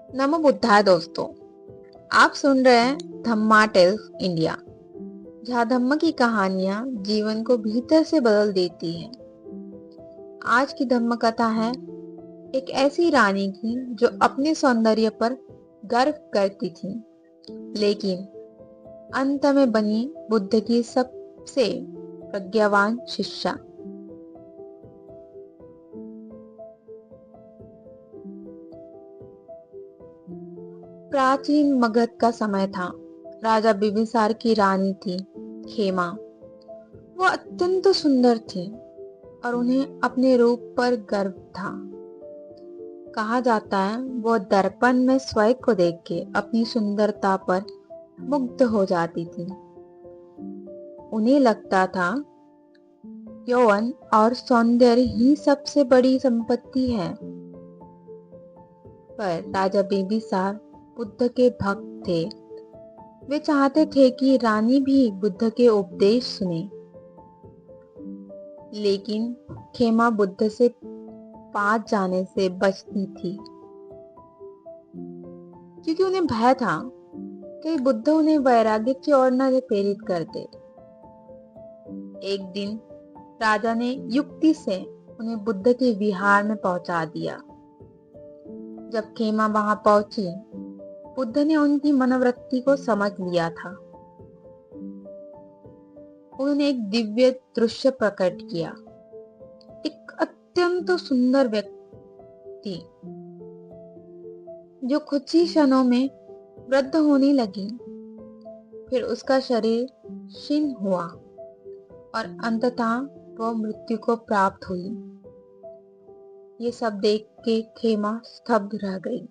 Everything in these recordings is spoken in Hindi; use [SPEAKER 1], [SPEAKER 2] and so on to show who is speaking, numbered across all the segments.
[SPEAKER 1] नमो बुद्धाय दोस्तों। आप सुन रहे हैं धम्मा टेल्स इंडिया, जहाँ धम्म की कहानियां जीवन को भीतर से बदल देती हैं। आज की धम्म कथा है एक ऐसी रानी की जो अपने सौंदर्य पर गर्व करती थी, लेकिन अंत में बनी बुद्ध की सबसे प्रज्ञावान शिष्या। प्राचीन मगध का समय था। राजा बिंबिसार की रानी थी खेमा। वो अत्यंत सुंदर थी और उन्हें अपने रूप पर गर्व था। कहा जाता है वो दर्पण में स्वयं को देख के अपनी सुंदरता पर मुग्ध हो जाती थी। उन्हें लगता था यौवन और सौंदर्य ही सबसे बड़ी संपत्ति है। पर राजा बिंबिसार बुद्ध के भक्त थे। वे चाहते थे कि रानी भी बुद्ध के उपदेश सुने, लेकिन खेमा बुद्ध से पास जाने से बचती थी, क्योंकि उन्हें भय था कि बुद्ध उन्हें वैराग्य की ओर न प्रेरित कर दे। एक दिन राजा ने युक्ति से उन्हें बुद्ध के विहार में पहुंचा दिया। जब खेमा वहां पहुंची, बुद्ध ने उनकी मनोवृत्ति को समझ लिया था। उन्होंने एक दिव्य दृश्य प्रकट किया। एक अत्यंत सुंदर व्यक्ति जो कुछ ही क्षणों में वृद्ध होने लगी। फिर उसका शरीर क्षीण हुआ और अंततः वह मृत्यु को प्राप्त हुई। ये सब देख के खेमा स्तब्ध रह गई।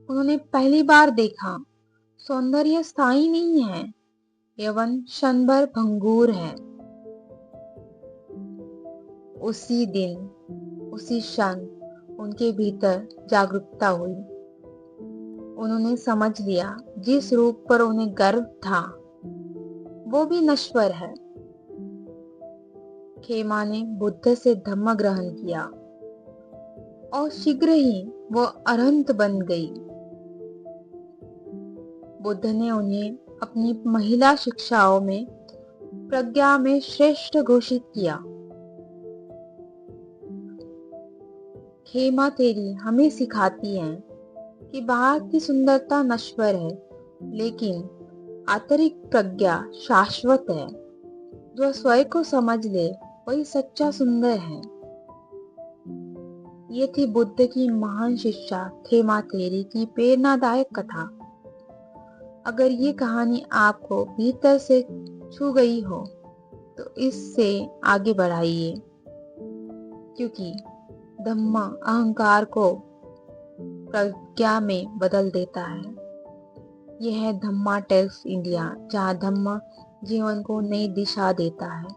[SPEAKER 1] उन्होंने पहली बार देखा सौंदर्य स्थायी नहीं है, यौवन क्षण भर भंगुर है। उसी दिन, उसी क्षण उनके भीतर जागरूकता हुई। उन्होंने समझ लिया जिस रूप पर उन्हें गर्व था वो भी नश्वर है। खेमा ने बुद्ध से धम्म ग्रहण किया और शीघ्र ही वो अरहंत बन गई। बुद्ध ने उन्हें अपनी महिला शिक्षाओं में प्रज्ञा में श्रेष्ठ घोषित किया। खेमा तेरी हमें सिखाती है कि बाहर की सुंदरता नश्वर है, लेकिन आंतरिक प्रज्ञा शाश्वत है। जो स्वयं को समझ ले वही सच्चा सुंदर है। ये थी बुद्ध की महान शिष्या खेमा तेरी की प्रेरणादायक कथा। अगर ये कहानी आपको भीतर से छू गई हो तो इससे आगे बढ़ाइए, क्योंकि धम्मा अहंकार को प्रज्ञा में बदल देता है। यह है धम्मा टेल्स इंडिया, जहाँ धम्मा जीवन को नई दिशा देता है।